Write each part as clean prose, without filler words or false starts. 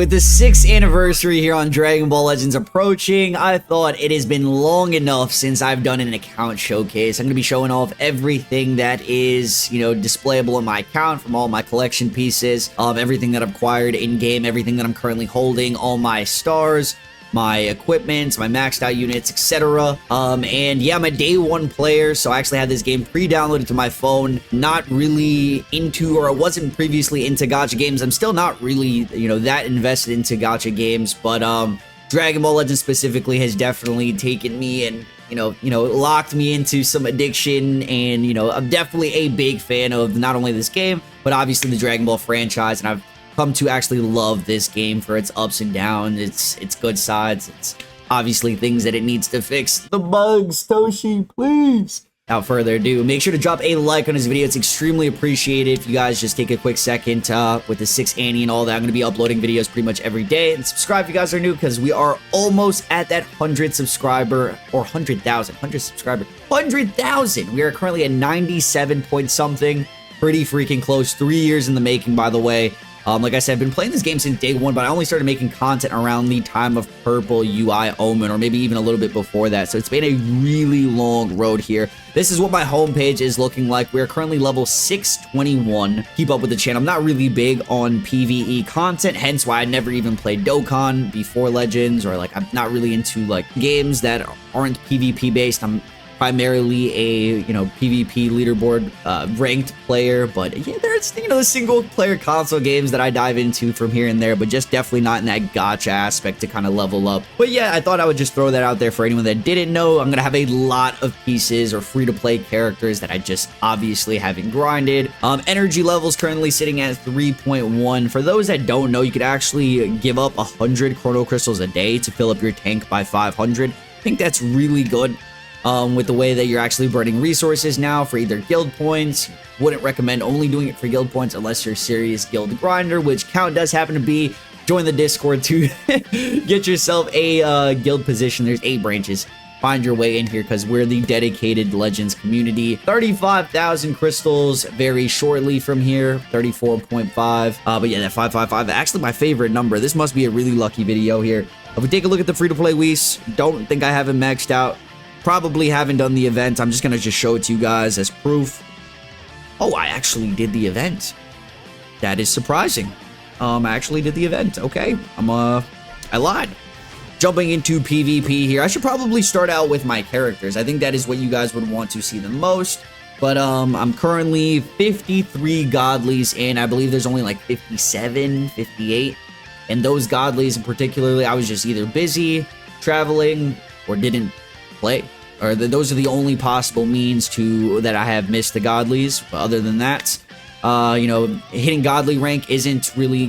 with the 6th anniversary here on Dragon Ball Legends approaching, I thought it has been long enough since I've done an account showcase. I'm going to be showing off everything that is, displayable in my account from all my collection pieces, everything that I've acquired in-game, everything that I'm currently holding, all my stars, my equipment, my maxed out units, etc. And yeah, I'm a day one player, so I actually had this game pre-downloaded to my phone. Not really into, or I wasn't previously into gacha games. I'm still not really, that invested into gacha games, but Dragon Ball Legends specifically has definitely taken me and locked me into some addiction, and I'm definitely a big fan of not only this game, but obviously the Dragon Ball franchise, and I've come to actually love this game for its ups and downs, its good sides, it's obviously things that it needs to fix. The bugs, Toshi, please. Without further ado, make sure to drop a like on this video. It's extremely appreciated if you guys just take a quick second with the 6th Annie and all that. I'm going to be uploading videos pretty much every day. And subscribe if you guys are new, because we are almost at that 100 subscriber, or 100,000, 100 subscriber, 100,000. We are currently at 97 point something. Pretty freaking close. 3 years in the making, by the way. Like I said, I've been playing this game since day one, but I only started making content around the time of Purple UI Omen, or maybe even a little bit before that. So it's been a really long road here. This is what my homepage is looking like. We're currently level 621. Keep up with the channel. I'm not really big on PvE content, hence why I never even played Dokkan before Legends, or I'm not really into games that aren't PvP based. I'm primarily a PvP leaderboard ranked player, but yeah, there's the single player console games that I dive into from here and there, but just definitely not in that gacha aspect to kind of level up. But yeah, I thought I would just throw that out there for anyone that didn't know. I'm gonna have a lot of pieces or free to play characters that I just obviously haven't grinded. Energy levels currently sitting at 3.1. For those that don't know, you could actually give up 100 chrono crystals a day to fill up your tank by 500. I think that's really good. With the way that you're actually burning resources now for either guild points. Wouldn't recommend only doing it for guild points unless you're a serious guild grinder, which Count does happen to be. Join the Discord to get yourself a guild position. There's 8 branches. Find your way in here, because we're the dedicated Legends community. 35,000 crystals very shortly from here. 34.5. But yeah, that 555, actually my favorite number. This must be a really lucky video here. If we take a look at the free-to-play Whis, don't think I have it maxed out. Probably haven't done the event. I'm just going to just show it to you guys as proof. Oh, I actually did the event. That is surprising. I actually did the event. Okay. I lied. Jumping into PvP here. I should probably start out with my characters. I think that is what you guys would want to see the most. But I'm currently 53 godlies in. I believe there's only 57, 58. And those godlies in particularly, I was just either busy, traveling, or didn't play, or those are the only possible means that I have missed the godlies. But other than that, hitting godly rank isn't really,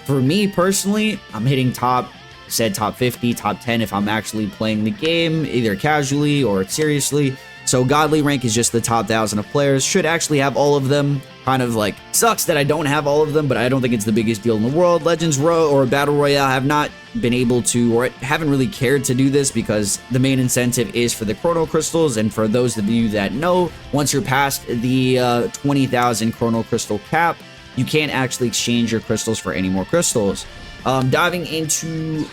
for me personally. I'm hitting top 50, top 10 if I'm actually playing the game, either casually or seriously. So godly rank is just the top 1,000 of players. Should actually have all of them. Kind of sucks that I don't have all of them, but I don't think it's the biggest deal in the world. Legends Row or Battle Royale have not been able to, or haven't really cared to do this, because the main incentive is for the chrono crystals. And for those of you that know, once you're past the 20,000 chrono crystal cap, you can't actually exchange your crystals for any more crystals. Diving into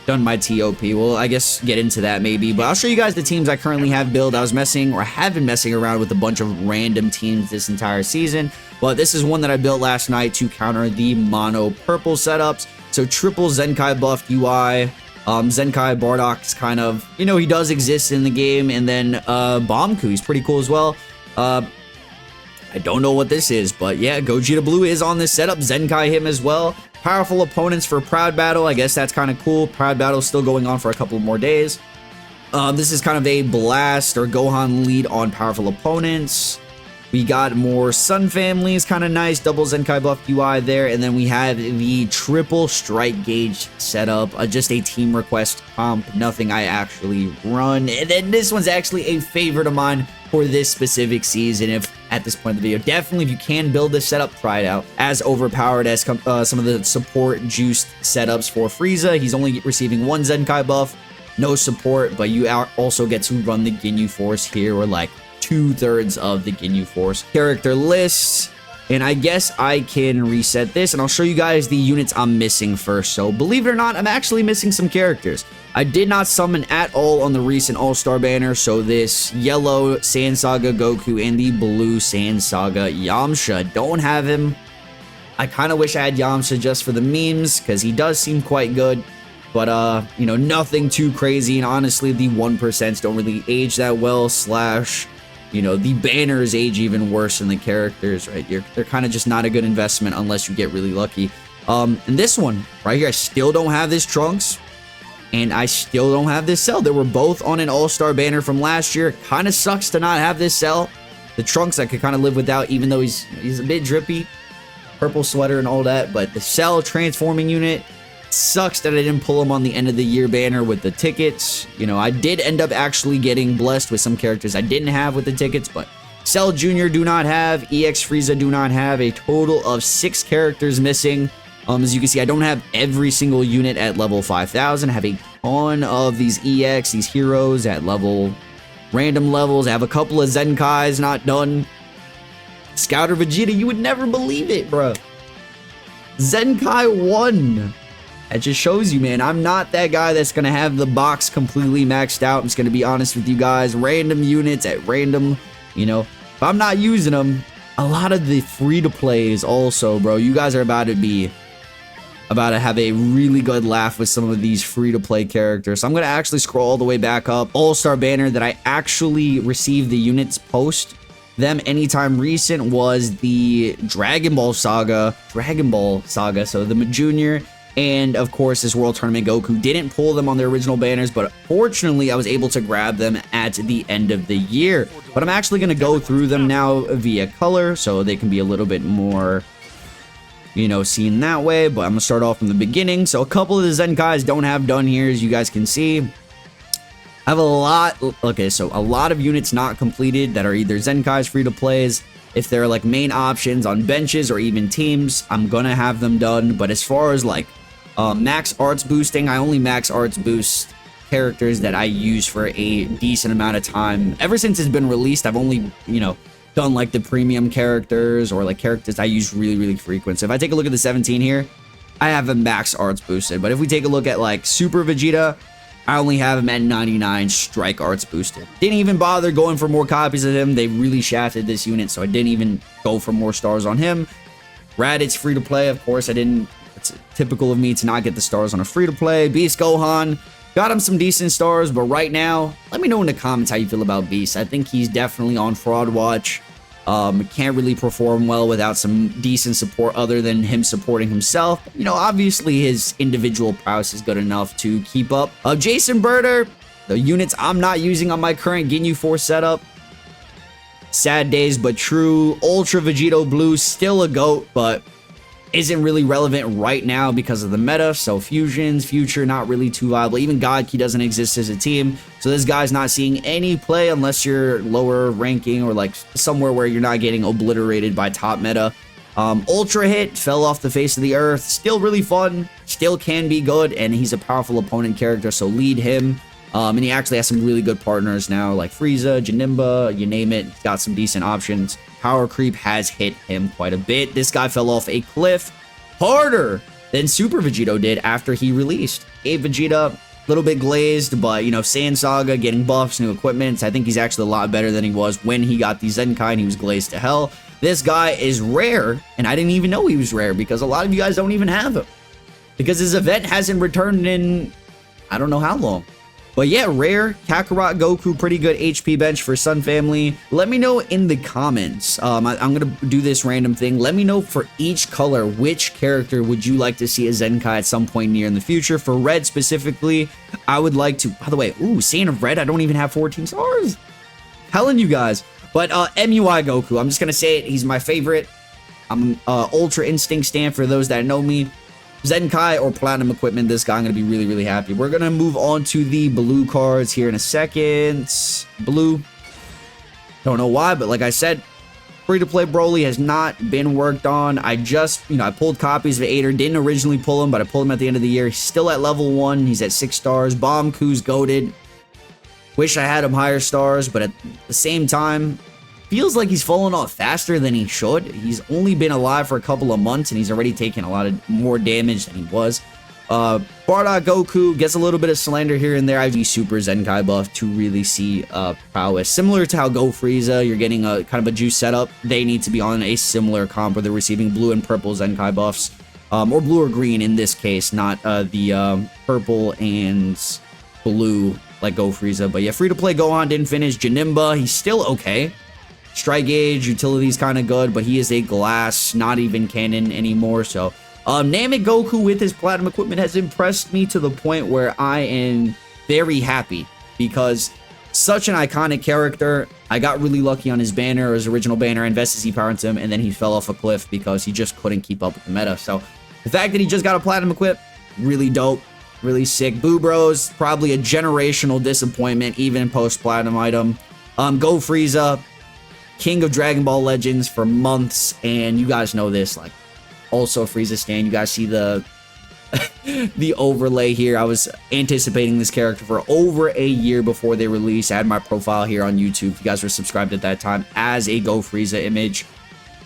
done my TOP. Well, I guess get into that maybe, but I'll show you guys the teams I currently have built. I was messing, or have been messing around with a bunch of random teams this entire season, but this is one that I built last night to counter the mono purple setups. So triple Zenkai buffed UI. Zenkai Bardock's kind of, he does exist in the game, and then Bomku, he's pretty cool as well. I don't know what this is, but yeah, Gogeta Blue is on this setup. Zenkai him as well. Powerful opponents for Proud Battle. I guess that's kind of cool. Proud Battle still going on for a couple more days. This is kind of a blast or Gohan lead on powerful opponents. We got more Sun families, kind of nice. Double Zenkai buff UI there. And then we have the triple strike gauge setup. Just a team request comp. Nothing I actually run. And then this one's actually a favorite of mine for this specific season. If at this point in the video, definitely if you can build this setup, try it out. As overpowered as some of the support juiced setups for Frieza. He's only receiving 1 Zenkai buff. No support, but you also get to run the Ginyu Force here, or 2/3 of the Ginyu Force. Character lists. And I guess I can reset this, and I'll show you guys the units I'm missing first. So believe it or not, I'm actually missing some characters. I did not summon at all on the recent All-Star banner, so this yellow Saiyan Saga Goku and the blue Saiyan Saga Yamcha. Don't have him. I kind of wish I had Yamcha just for the memes, because he does seem quite good. But, you know, nothing too crazy, and honestly, the 1% don't really age that well, slash, you know, the banners age even worse than the characters, right? They're kind of just not a good investment unless you get really lucky. And this one, right here, I still don't have this Trunks, and I still don't have this Cell. They were both on an All-Star banner from last year. Kind of sucks to not have this Cell. The Trunks I could kind of live without, even though he's a bit drippy. Purple sweater and all that, but the Cell transforming unit, sucks that I didn't pull him on the end of the year banner with the tickets. You know, I did end up actually getting blessed with some characters I didn't have with the tickets, but Cell Jr. do not have, EX Frieza do not have, a total of 6 characters missing. As you can see, I don't have every single unit at level 5,000. I have a ton of these EX, these heroes at random levels. I have a couple of Zenkais not done. Scouter Vegeta, you would never believe it, bro. Zenkai 1. That just shows you, man, I'm not that guy that's going to have the box completely maxed out. I'm just going to be honest with you guys. Random units at random, you know. If I'm not using them, a lot of the free-to-plays also, bro. You guys are about to have a really good laugh with some of these free-to-play characters. So I'm going to actually scroll all the way back up. All-Star banner that I actually received the units post them anytime recent was the Dragon Ball Saga. So the Junior. And, of course, this World Tournament Goku. Didn't pull them on their original banners, but fortunately, I was able to grab them at the end of the year. But I'm actually going to go through them now via color, so they can be a little bit more, you know, seen that way. But I'm going to start off from the beginning. So a couple of the Zenkais don't have done here, as you guys can see. I have a lot, okay, so a lot of units not completed that are either Zenkais free-to-plays. If they're, like, main options on benches or even teams, I'm going to have them done. But as far as, like, max arts boosting, I only max arts boost characters that I use for a decent amount of time. Ever since it's been released, I've only, you know, done like the premium characters or like characters I use really frequent. So if I take a look at the 17 here, I have a max arts boosted. But if we take a look at like Super Vegeta, I only have him at 99 strike arts boosted. Didn't even bother going for more copies of him. They really shafted this unit, so I didn't even go for more stars on him. Raditz free to play, of course. It's typical of me to not get the stars on a free-to-play. Beast Gohan, got him some decent stars, but right now, let me know in the comments how you feel about Beast. I think he's definitely on fraud watch. Can't really perform well without some decent support other than him supporting himself. You know, obviously his individual prowess is good enough to keep up. Jason Birder, the units I'm not using on my current Ginyu Force setup. Sad days, but true. Ultra Vegito Blue, still a GOAT, but isn't really relevant right now because of the meta. So Fusions, Future, not really too viable. Even God Key doesn't exist as a team. So this guy's not seeing any play unless you're lower ranking or like somewhere where you're not getting obliterated by top meta. Ultra Hit fell off the face of the earth. Still really fun. Still can be good. And he's a powerful opponent character. So lead him. And he actually has some really good partners now like Frieza, Janemba, you name it. He's got some decent options. Power creep has hit him quite a bit. This guy fell off a cliff harder than Super Vegito did after he released. Gave Vegeta a little bit glazed, but, you know, Saiyan Saga getting buffs, new equipment. I think he's actually a lot better than he was when he got the Zenkai and he was glazed to hell. This guy is rare, and I didn't even know he was rare because a lot of you guys don't even have him. Because his event hasn't returned in I don't know how long. But yeah, rare. Kakarot Goku, pretty good HP bench for Sun Family. Let me know in the comments. I'm going to do this random thing. Let me know for each color, which character would you like to see a Zenkai at some point near in the future? For red specifically, I would like to... By the way, Saiyan of Red, I don't even have 14 stars. Telling you guys. But MUI Goku, I'm just going to say it. He's my favorite. I'm Ultra Instinct stan for those that know me. Zenkai or Platinum equipment, this guy, I'm going to be really happy. We're going to move on to the blue cards here in a second. Blue. Don't know why, but like I said, free-to-play Broly has not been worked on. I just, I pulled copies of Ader. Didn't originally pull him, but I pulled him at the end of the year. He's still at level 1. He's at 6 stars. Bomb Ku's goated. Wish I had him higher stars, but at the same time, feels like he's fallen off faster than he should. He's only been alive for a couple of months, and he's already taken a lot of more damage than he was. Bardock Goku gets a little bit of slander here and there. I use Super Zenkai buff to really see prowess. Similar to how Go Frieza, you're getting a kind of a juice setup. They need to be on a similar comp where they're receiving blue and purple Zenkai buffs. Or blue or green in this case, not the purple and blue like Go Frieza. But yeah, free-to-play Gohan didn't finish. Janemba, he's still okay. Strike Gauge, utility's kind of good, but he is a glass, not even cannon anymore, so... Namek Goku with his platinum equipment has impressed me to the point where I am very happy because such an iconic character. I got really lucky on his banner, his original banner. I invested Z power into him, and then he fell off a cliff because he just couldn't keep up with the meta. So the fact that he just got a platinum equip, really dope, really sick. Boo Bros, probably a generational disappointment, even post-platinum item. Go Frieza, king of Dragon Ball Legends for months, and you guys know this, like, also Frieza stan. You guys see the the overlay here. I was anticipating this character for over a year before they released. I had my profile here on YouTube if you guys were subscribed at that time as a Go Frieza image.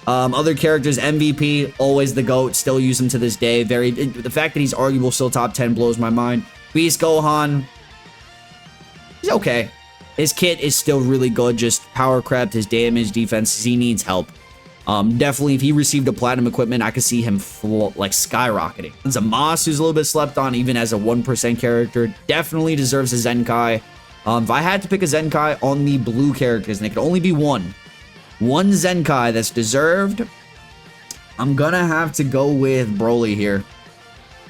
Other characters, MVP, always the GOAT, still use him to this day. The fact that he's arguable still top 10 blows my mind. Beast Gohan, he's okay. His kit is still really good, just power crept, his damage, defense, he needs help. Definitely, if he received a platinum equipment, I could see him like skyrocketing. Zamasu, who's a little bit slept on, even as a 1% character, definitely deserves a Zenkai. If I had to pick a Zenkai on the blue characters, and it could only be one Zenkai that's deserved, I'm gonna have to go with Broly here.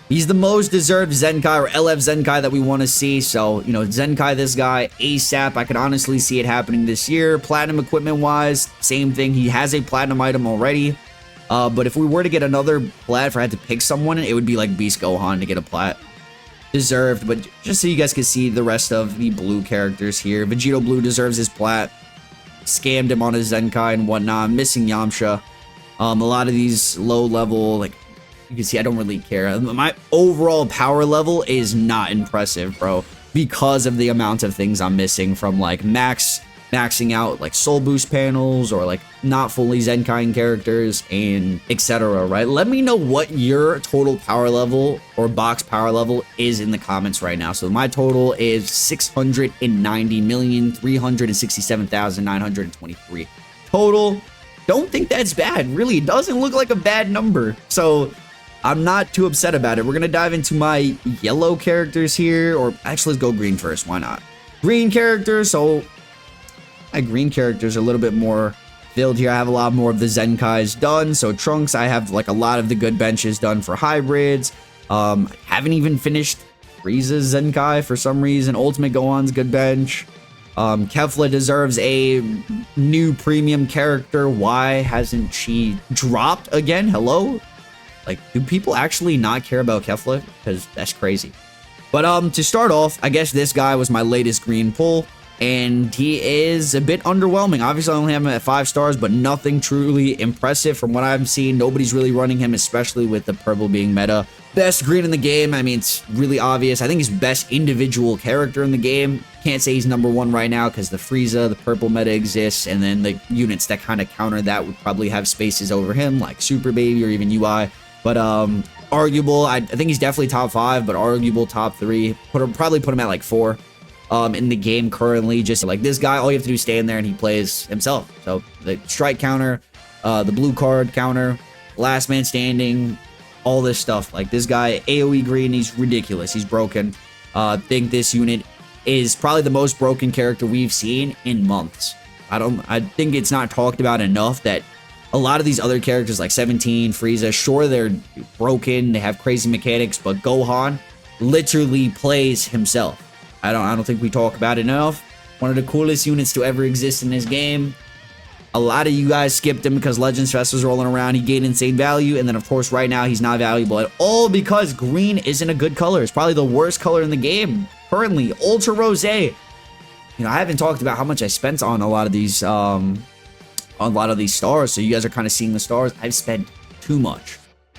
He's the most deserved Zenkai or LF Zenkai that we want to see. So, you know, Zenkai this guy ASAP. I could honestly see it happening this year. Platinum equipment wise, same thing. He has a platinum item already. But if we were to get another plat, if I had to pick someone, it would be like Beast Gohan to get a plat. Deserved. But just so you guys can see the rest of the blue characters here. Vegito Blue deserves his plat. Scammed him on his Zenkai and whatnot. I'm missing Yamcha. A lot of these low level, like, you can see I don't really care. My overall power level is not impressive, bro, because of the amount of things I'm missing from like maxing out like soul boost panels or like not fully Zenkai characters and etc. Right? Let me know what your total power level or box power level is in the comments right now. So my total is 690,367,923 total. Don't think that's bad. Really, it doesn't look like a bad number. So I'm not too upset about it. We're going to dive into my yellow characters here. Or actually, let's go green first. Why not? Green characters. So my green characters are a little bit more filled here. I have a lot more of the Zenkais done. So Trunks, I have like a lot of the good benches done for hybrids. I haven't even finished Frieza's Zenkai for some reason. Ultimate Gohan's good bench. Kefla deserves a new premium character. Why hasn't she dropped again? Hello? Like, do people actually not care about Kefla? Because that's crazy. But to start off, I guess this guy was my latest green pull, and he is a bit underwhelming. Obviously, I only have him at 5 stars, but nothing truly impressive from what I've seen. Nobody's really running him, especially with the purple being meta. Best green in the game. I mean, it's really obvious. I think he's best individual character in the game. Can't say he's number 1 right now because the Frieza, the purple meta exists, and then the units that kind of counter that would probably have spaces over him, like Super Baby or even UI. But arguable, I think he's definitely top 5, but arguable top 3. Probably put him at like 4 in the game currently. Just like this guy, all you have to do is stand there and he plays himself. So the strike counter, the blue card counter, last man standing, all this stuff. Like this guy, AoE green, he's ridiculous. He's broken. I think this unit is probably the most broken character we've seen in months. I think it's not talked about enough that a lot of these other characters like 17, Frieza, sure, they're broken, they have crazy mechanics, but Gohan literally plays himself. I don't think we talk about it enough. One of the coolest units to ever exist in this game. A lot of you guys skipped him because Legends Fest was rolling around. He gained insane value, and then of course right now he's not valuable at all because green isn't a good color. It's probably the worst color in the game currently. Ultra Rose. You know, I haven't talked about how much I spent on a lot of these stars, so you guys are kind of seeing the stars. I've spent too much.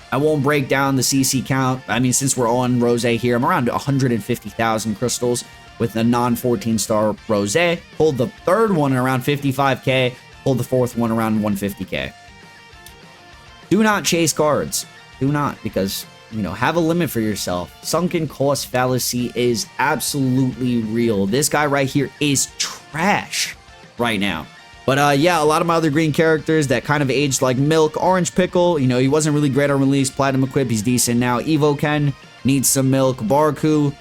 I won't break down the CC count. I mean, since we're on Rose here, I'm around 150,000 crystals with the non-14 star Rose. Pulled the third one at around 55k. Pulled the fourth one around 150k. Do not chase cards. Do not, because, you know, have a limit for yourself. Sunken cost fallacy is absolutely real. This guy right here is trash right now. But yeah, a lot of my other green characters that kind of aged like milk. Orange Pickle, you know, he wasn't really great on release. Platinum equip, he's decent now. Evo Ken needs some milk. Barku,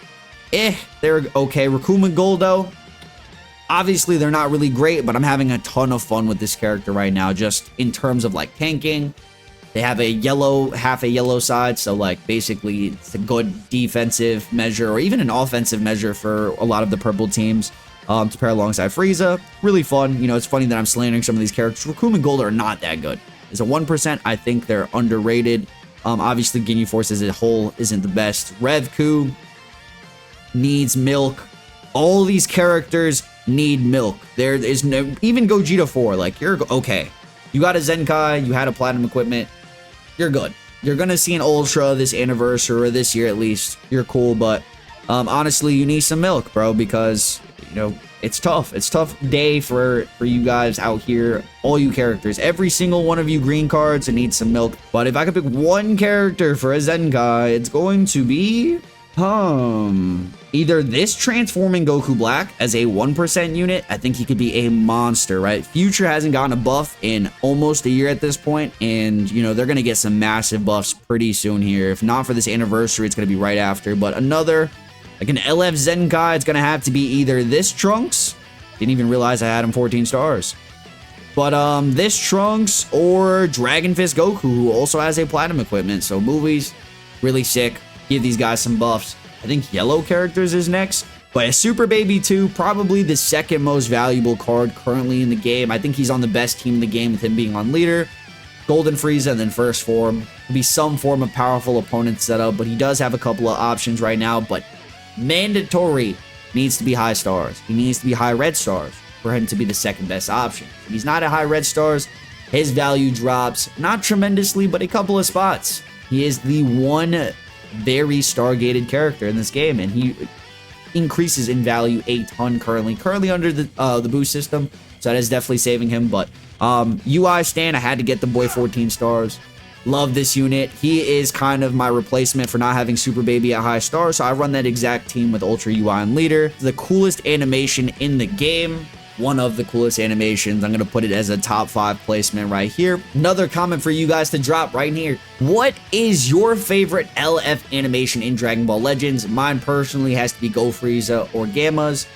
they're okay. Raccoon Goldo, obviously they're not really great, but I'm having a ton of fun with this character right now, just in terms of like tanking. They have a yellow, half a yellow side, so like basically it's a good defensive measure or even an offensive measure for a lot of the purple teams. To pair alongside Frieza. Really fun. You know, it's funny that I'm slandering some of these characters. Raccoon and Gold are not that good. As a 1%, I think they're underrated. Obviously, Ginyu Force as a whole isn't the best. Revku needs milk. All these characters need milk. There is no... Even Gogeta 4, like, you're okay. You got a Zenkai, you had a Platinum equipment, you're good. You're gonna see an Ultra this anniversary, or this year at least. You're cool, but honestly, you need some milk, bro, because... You know, it's tough. It's a tough day for you guys out here. All you characters. Every single one of you green cards need some milk. But if I could pick one character for a Zenkai, it's going to be... either this transforming Goku Black as a 1% unit. I think he could be a monster, right? Future hasn't gotten a buff in almost a year at this point. And, you know, they're going to get some massive buffs pretty soon here. If not for this anniversary, it's going to be right after. But another... Like an LF Zenkai, it's going to have to be either this Trunks. Didn't even realize I had him 14 stars. But this Trunks or Dragon Fist Goku, who also has a Platinum equipment. So movies, really sick. Give these guys some buffs. I think Yellow Characters is next. But a Super Baby 2, probably the second most valuable card currently in the game. I think he's on the best team in the game with him being on leader. Golden Frieza and then first form. Could be some form of powerful opponent setup, but he does have a couple of options right now. But mandatory needs to be high stars. He needs to be high red stars for him to be the second best option. If he's not at high red stars, his value drops, not tremendously, but a couple of spots. He is the one very star-gated character in this game, and he increases in value a ton currently under the boost system, so that is definitely saving him. But UI Stan, I had to get the boy 14 stars. Love this unit. He is kind of my replacement for not having Super Baby at high star, so I run that exact team with Ultra UI and Leader. The coolest animation in the game. One of the coolest animations. I'm going to put it as a top 5 placement right here. Another comment for you guys to drop right here. What is your favorite LF animation in Dragon Ball Legends? Mine personally has to be Go Frieza or Gamma's.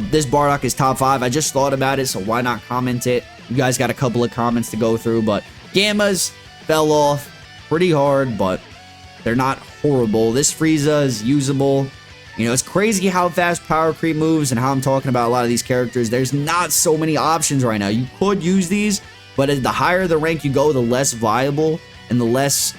This Bardock is top 5. I just thought about it, so why not comment it? You guys got a couple of comments to go through, but Gamma's fell off pretty hard, but they're not horrible. This Frieza is usable. You know, it's crazy how fast power creep moves and how I'm talking about a lot of these characters. There's not so many options right now. You could use these, but as the higher the rank you go, the less viable and the less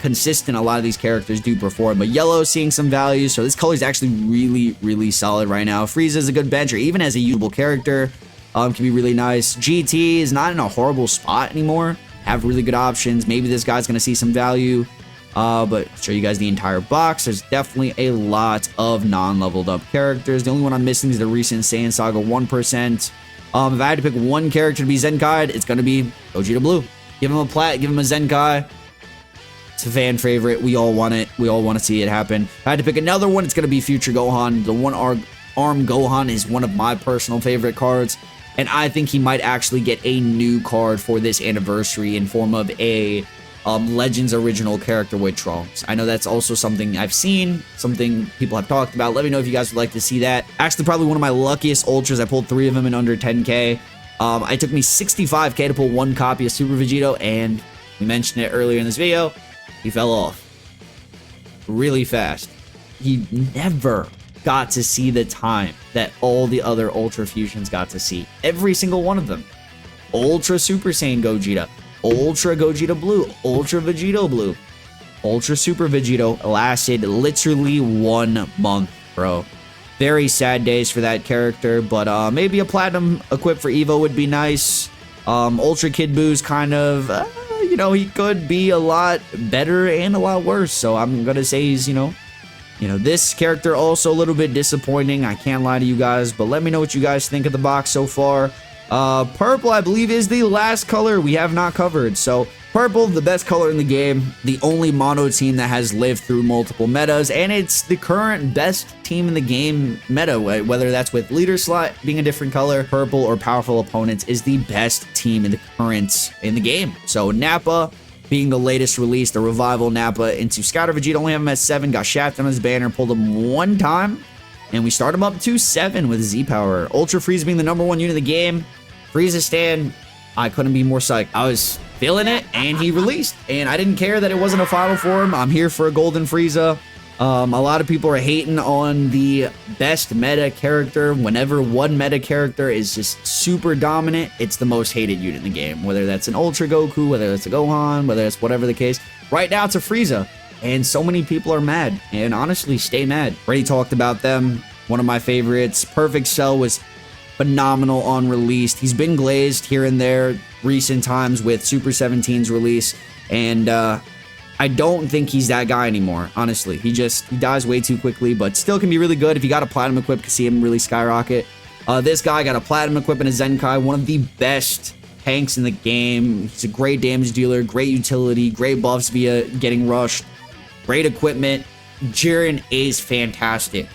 consistent a lot of these characters do perform. But Yellow is seeing some value, so this color is actually really, really solid right now. Frieza is a good bench, or even as a usable character, can be really nice. GT is not in a horrible spot anymore. Have really good options. Maybe this guy's going to see some value. But I'll show you guys the entire box. There's definitely a lot of non-leveled up characters. The only one I'm missing is the recent Saiyan Saga 1%. If I had to pick one character to be Zenkai, it's going to be Gogeta Blue. Give him a plat, give him a Zenkai. It's a fan favorite. We all want it. We all want to see it happen. If I had to pick another one, it's going to be Future Gohan. The one-arm Gohan is one of my personal favorite cards. And I think he might actually get a new card for this anniversary in form of a Legends original character with Trunks. I know that's also something I've seen, something people have talked about. Let me know if you guys would like to see that. Actually, probably one of my luckiest Ultras. I pulled 3 of them in under 10k. It took me 65k to pull 1 copy of Super Vegito, and we mentioned it earlier in this video. He fell off really fast. He never got to see the time that all the other Ultra Fusions got to see. Every single one of them. Ultra Super Saiyan Gogeta, Ultra Gogeta Blue, Ultra Vegito Blue, Ultra Super Vegito lasted literally 1 month, bro. Very sad days for that character, but maybe a Platinum equip for Evo would be nice. Ultra Kid Boo's kind of, you know, he could be a lot better and a lot worse, so I'm gonna say he's, you know, this character also a little bit disappointing. I can't lie to you guys, but let me know what you guys think of the box so far. Purple, I believe, is the last color we have not covered. So purple, the best color in the game, the only mono team that has lived through multiple metas, and it's the current best team in the game meta, whether that's with leader slot being a different color, purple, or powerful opponents, is the best team in the game. So Nappa being the latest release, the revival Nappa into Scouter Vegeta, only have him at 7, got Shaft on his banner, pulled him one time, and we start him up to 7 with Z-Power. Ultra Freeze being the #1 unit in the game. Frieza stand, I couldn't be more psyched. I was feeling it, and he released. And I didn't care that it wasn't a final form. I'm here for a Golden Frieza. A lot of people are hating on the best meta character. Whenever one meta character is just super dominant, it's the most hated unit in the game. Whether that's an Ultra Goku, whether it's a Gohan, whether it's whatever the case. Right now, it's a Frieza. And so many people are mad. And honestly, stay mad. Already talked about them. One of my favorites. Perfect Cell was phenomenal on release. He's been glazed here and there recent times with Super 17's release, and I don't think he's that guy anymore, honestly. He dies way too quickly, but still can be really good. If you got a platinum equip, can see him really skyrocket. This guy got a platinum equip and a Zenkai, one of the best tanks in the game. He's a great damage dealer, great utility, great buffs via getting rushed, great equipment. Jiren is fantastic.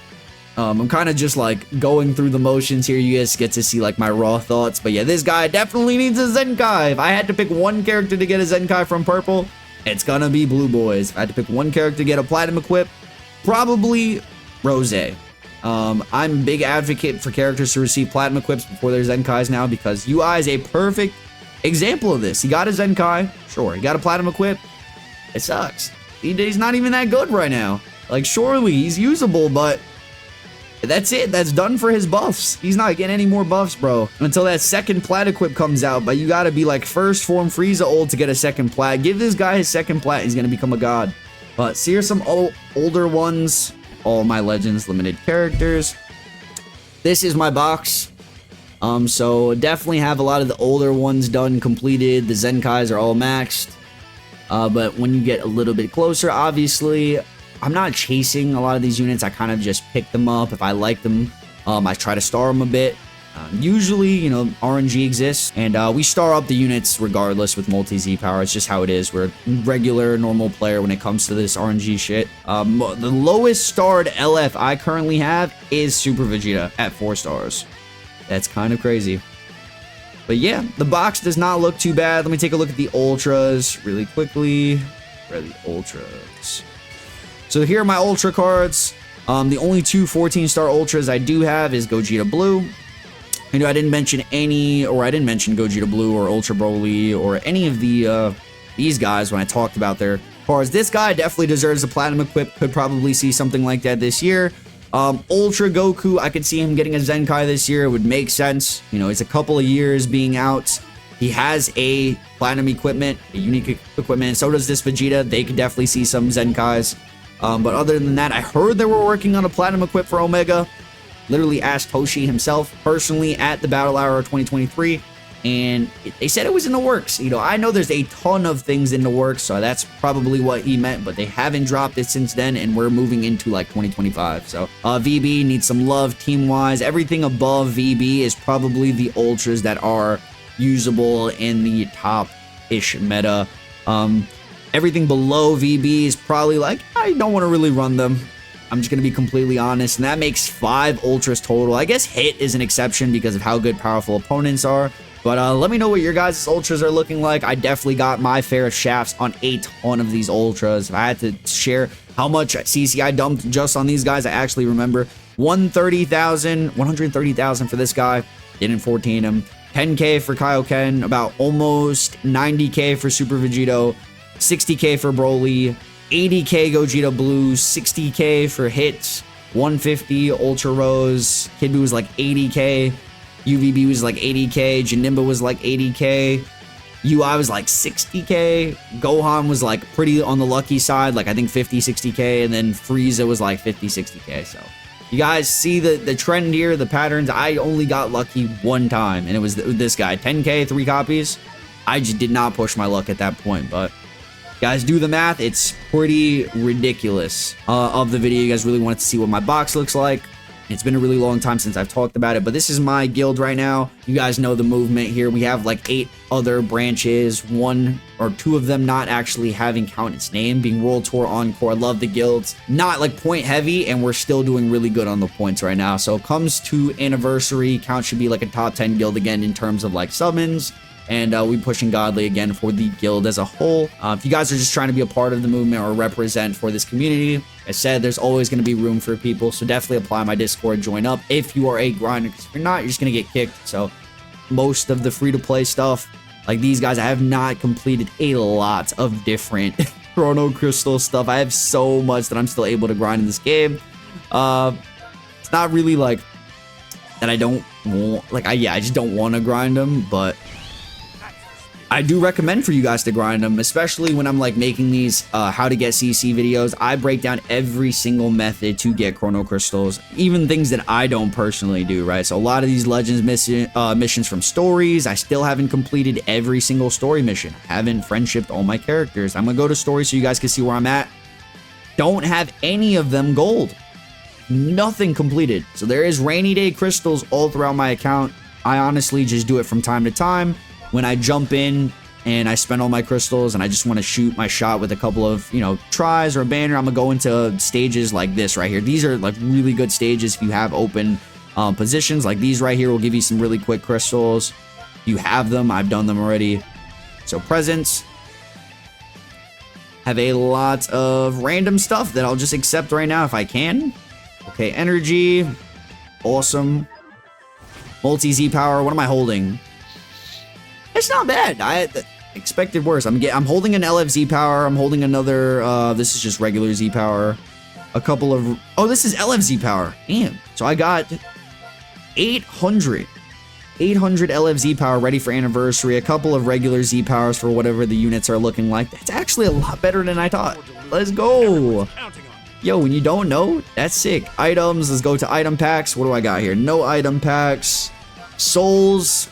I'm kind of just like going through the motions here. You guys get to see like my raw thoughts. But yeah, this guy definitely needs a Zenkai. If I had to pick one character to get a Zenkai from purple, it's gonna be Blue Boys. If I had to pick one character to get a platinum equip, probably Rose. I'm a big advocate for characters to receive platinum equips before their Zenkais now, because UI is a perfect example of this. He got a Zenkai, sure. He got a platinum equip. It sucks. He's not even that good right now. Like, surely he's usable, but that's it. That's done for his buffs. He's not getting any more buffs, bro, until that second plat equip comes out. But you gotta be like first form Frieza old to get a second plat. Give this guy his second plat. He's gonna become a god. But see, here's some older ones. All my Legends limited characters. This is my box. So definitely have a lot of the older ones done, completed. The Zenkais are all maxed. But when you get a little bit closer, obviously, I'm not chasing a lot of these units. I kind of just pick them up if I like them. I try to star them a bit. Usually, you know, RNG exists, and we star up the units regardless with multi-Z power. It's just how it is. We're a regular, normal player when it comes to this RNG shit. The lowest starred LF I currently have is Super Vegeta at 4 stars. That's kind of crazy. But yeah, the box does not look too bad. Let me take a look at the Ultras really quickly. Where are the Ultras? So here are my Ultra cards. The only 2 14-star Ultras I do have is Gogeta Blue. I know I didn't mention Gogeta Blue or Ultra Broly or any of the these guys when I talked about their cards. This guy definitely deserves a platinum equip. Could probably see something like that this year. Ultra Goku, I could see him getting a Zenkai this year. It would make sense. You know, it's a couple of years being out. He has a platinum equipment, a unique equipment. So does this Vegeta. They could definitely see some Zenkais. But other than that, I heard they were working on a platinum equip for Omega. Literally asked Hoshi himself personally at the Battle Hour of 2023, and they said it was in the works. You know, I know there's a ton of things in the works, so that's probably what he meant, but they haven't dropped it since then, and we're moving into like 2025. So VB needs some love team-wise. Everything above VB is probably the Ultras that are usable in the top-ish meta. Everything below VB is probably like, I don't want to really run them. I'm just going to be completely honest, and that makes 5 Ultras total. I guess Hit is an exception because of how good powerful opponents are, but let me know what your guys' Ultras are looking like. I definitely got my fair of shafts on a ton of these Ultras. If I had to share how much CC I dumped just on these guys, I actually remember 130,000 for this guy, didn't 14 him, 10k for Kaioken, about almost 90k for Super Vegito, 60k for Broly, 80k Gogeta Blue, 60k for Hits, 150 Ultra Rose, Kid Buu was like 80k, UVB was like 80k, Janemba was like 80k, UI was like 60k, Gohan was like pretty on the lucky side, like I think 50, 60k, and then Frieza was like 50, 60k. So you guys see the trend here, the patterns. I only got lucky one time, and it was this guy, 10k, 3 copies. I just did not push my luck at that point, but guys, do the math. It's pretty ridiculous. Of the video, you guys really wanted to see what my box looks like. It's been a really long time since I've talked about it, but this is my guild right now. You guys know the movement here. We have like 8 other branches, 1 or 2 of them not actually having count its name, being World Tour, Encore. Love the guilds. Not like point heavy, and we're still doing really good on the points right now. So it comes to anniversary, count should be like a top 10 guild again in terms of like summons. And we pushing godly again for the guild as a whole. If you guys are just trying to be a part of the movement or represent for this community, I said there's always going to be room for people. So definitely apply my Discord, join up if you are a grinder. Because if you're not, you're just going to get kicked. So most of the free-to-play stuff, like these guys, I have not completed a lot of different Chrono Crystal stuff. I have so much that I'm still able to grind in this game. It's not really like that I don't want, like, I just don't want to grind them, but I do recommend for you guys to grind them, especially when I'm like making these how to get CC videos. I break down every single method to get Chrono Crystals, even things that I don't personally do, right? So a lot of these Legends missions from stories, I still haven't completed every single story mission. I haven't friendshipped all my characters. I'm gonna go to story so you guys can see where I'm at. Don't have any of them gold. Nothing completed. So there is rainy day crystals all throughout my account. I honestly just do it from time to time. When I jump in and I spend all my crystals and I just want to shoot my shot with a couple of, you know, tries or a banner, I'm going to go into stages like this right here. These are like really good stages if you have open positions. Like these right here will give you some really quick crystals. You have them. I've done them already. So presents. Have a lot of random stuff that I'll just accept right now if I can. Okay, energy. Awesome. Multi-Z power. What am I holding? It's not bad. I expected worse. I'm holding an LFZ power. I'm holding another. This is just regular Z power. A couple of. Oh, this is LFZ power. Damn. So I got 800 LFZ power ready for anniversary. A couple of regular Z powers for whatever the units are looking like. That's actually a lot better than I thought. Let's go. Yo, when you don't know, that's sick. Items. Let's go to item packs. What do I got here? No item packs. Souls.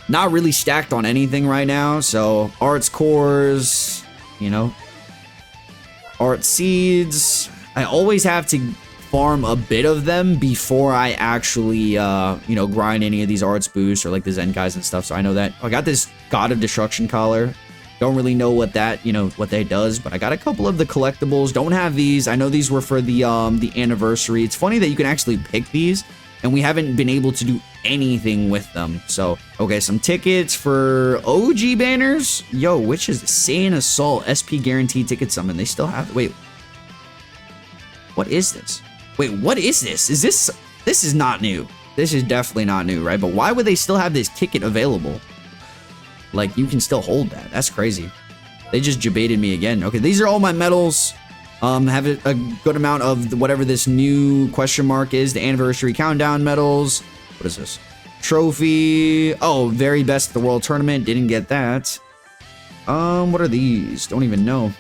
Not really stacked on anything right now, so arts cores, you know, art seeds. I always have to farm a bit of them before I actually, you know, grind any of these arts boosts or like the Zen guys and stuff. So I know that. I got this God of Destruction collar. Don't really know what that, you know, what that does, but I got a couple of the collectibles. Don't have these. I know these were for the anniversary. It's funny that you can actually pick these, and we haven't been able to do anything with them. So, okay, some tickets for OG banners. Yo, which is Saiyan Assault SP guaranteed ticket summon. They still have, wait. What is this? Wait, what is this? Is this is not new. This is definitely not new, right? But why would they still have this ticket available? Like, you can still hold that. That's crazy. They just debated me again. Okay, these are all my medals. Have a good amount of whatever this new question mark is. The anniversary countdown medals. What is this? Trophy. Oh, very best at the world tournament. Didn't get that. What are these? Don't even know.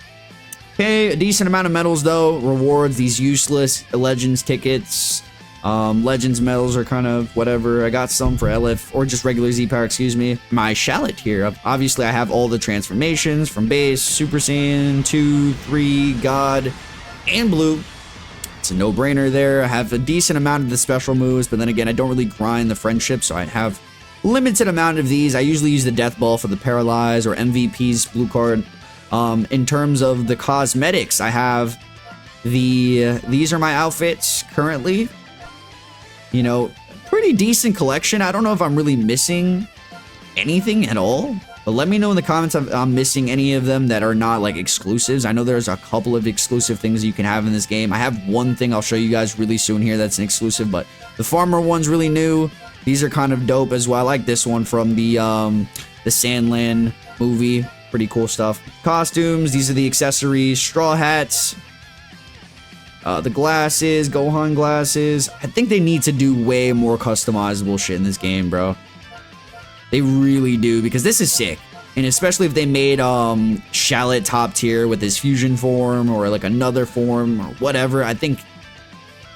Okay, a decent amount of medals though. Rewards, these useless Legends tickets. Legends medals are kind of whatever. I got some for LF or just regular Z power, excuse me. My shallot here. Obviously, I have all the transformations from base, Super Saiyan, 2, 3, God, and Blue. It's a no-brainer there. I have a decent amount of the special moves, but then again, I don't really grind the friendship, so I have limited amount of these. I usually use the Death Ball for the Paralyze or MVP's blue card. In terms of the cosmetics, I have these are my outfits currently. You know, pretty decent collection. I don't know if I'm really missing anything at all, but let me know in the comments if I'm missing any of them that are not like exclusives. I know there's a couple of exclusive things you can have in this game. I have one thing I'll show you guys really soon here that's an exclusive, but the farmer one's really new. These are kind of dope as well. I like this one from the Sandland movie. Pretty cool stuff. Costumes. These are the accessories. Straw hats. The glasses, Gohan glasses. I think they need to do way more customizable shit in this game, bro. They really do, because this is sick. And especially if they made Shallot top tier with his fusion form or like another form or whatever. I think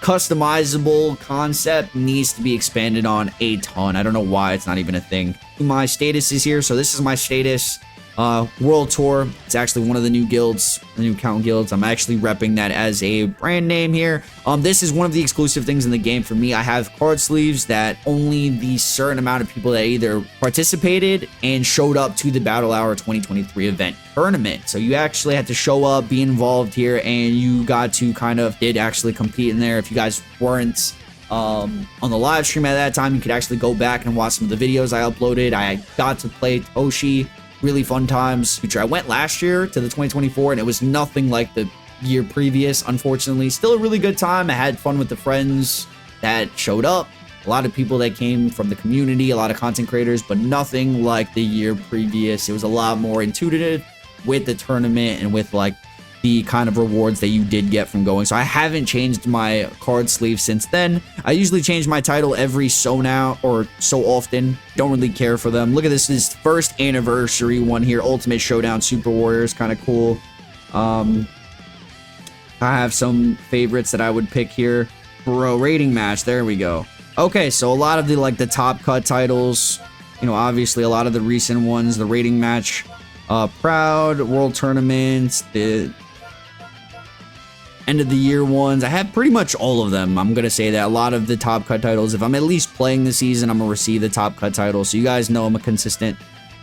customizable concept needs to be expanded on a ton. I don't know why it's not even a thing. My status is here. So this is my status. World Tour. It's actually one of the new guilds, the new account guilds. I'm actually repping that as a brand name here. This is one of the exclusive things in the game for me. I have card sleeves that only the certain amount of people that either participated and showed up to the Battle Hour 2023 event tournament. So you actually had to show up, be involved here, and you got to did actually compete in there. If you guys weren't on the live stream at that time, you could actually go back and watch some of the videos I uploaded. I got to play Toshi. Really fun times. I went last year to the 2024 and it was nothing like the year previous, unfortunately. Still a really good time. I had fun with the friends that showed up. A lot of people that came from the community, a lot of content creators, but nothing like the year previous. It was a lot more intuitive with the tournament and with like the kind of rewards that you did get from going. So I haven't changed my card sleeve since then. I usually change my title every so often. Don't really care for them. Look at this first anniversary one here. Ultimate Showdown Super Warriors, kind of cool. I have some favorites that I would pick here. Bro, rating match. There we go. Okay, so a lot of the top cut titles, you know, obviously a lot of the recent ones, the rating match, Proud, World Tournaments, the end of the year ones. I have pretty much all of them. I'm gonna say that a lot of the top cut titles, if I'm at least playing the season, I'm gonna receive the top cut title. So you guys know I'm a consistent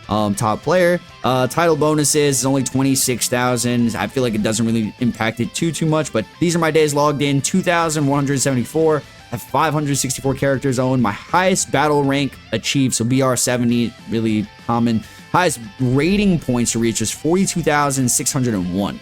top player. Title bonuses is only 26,000. I feel like it doesn't really impact it too much, but these are my days logged in. 2,174. I have 564 characters owned. My highest battle rank achieved, so BR 70, really common. Highest rating points to reach was 42,601.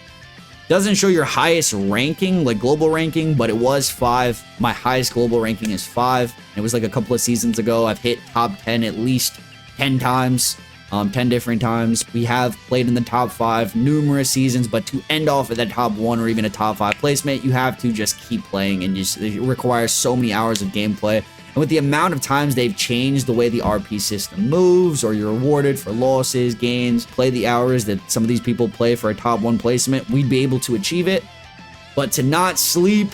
Doesn't show your highest ranking, like global ranking, but it was 5. My highest global ranking is 5. It was like a couple of seasons ago. I've hit top 10 at least 10 times, 10 different times. We have played in the top 5 numerous seasons, but to end off at that top 1 or even a top 5 placement, you have to just keep playing, and it requires so many hours of gameplay. And with the amount of times they've changed the way the RP system moves, or you're rewarded for losses, gains, play the hours that some of these people play for a top 1 placement, we'd be able to achieve it. But to not sleep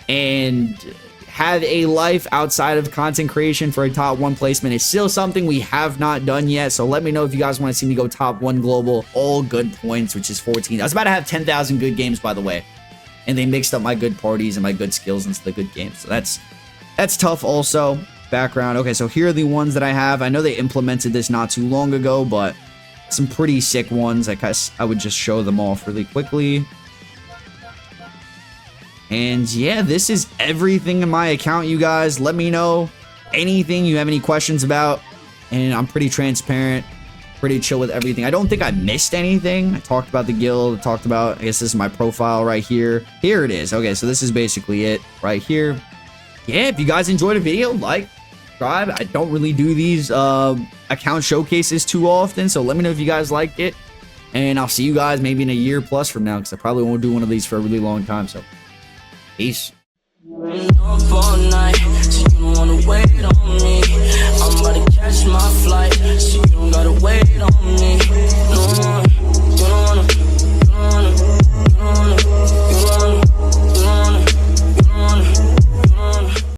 and have a life outside of content creation for a top 1 placement is still something we have not done yet. So let me know if you guys want to see me go top 1 global. All good points, which is 14. I was about to have 10,000 good games, by the way. And they mixed up my good parties and my good skills into the good games. So that's tough also. Background. Okay, so here are the ones that I have. I know they implemented this not too long ago, but some pretty sick ones. I guess I would just show them off really quickly. And yeah, this is everything in my account, you guys. Let me know anything you have any questions about. And I'm pretty transparent, pretty chill with everything. I don't think I missed anything. I talked about the guild, I talked about, I guess this is my profile right here. Here it is. Okay, so this is basically it right here. Yeah, if you guys enjoyed the video, like, subscribe. I don't really do these account showcases too often, so let me know if you guys liked it. And I'll see you guys maybe in a year plus from now, because I probably won't do one of these for a really long time. So, peace. Up all night, so you don't wanna wait on me. I'm about to catch my flight, so you don't gotta wait on me.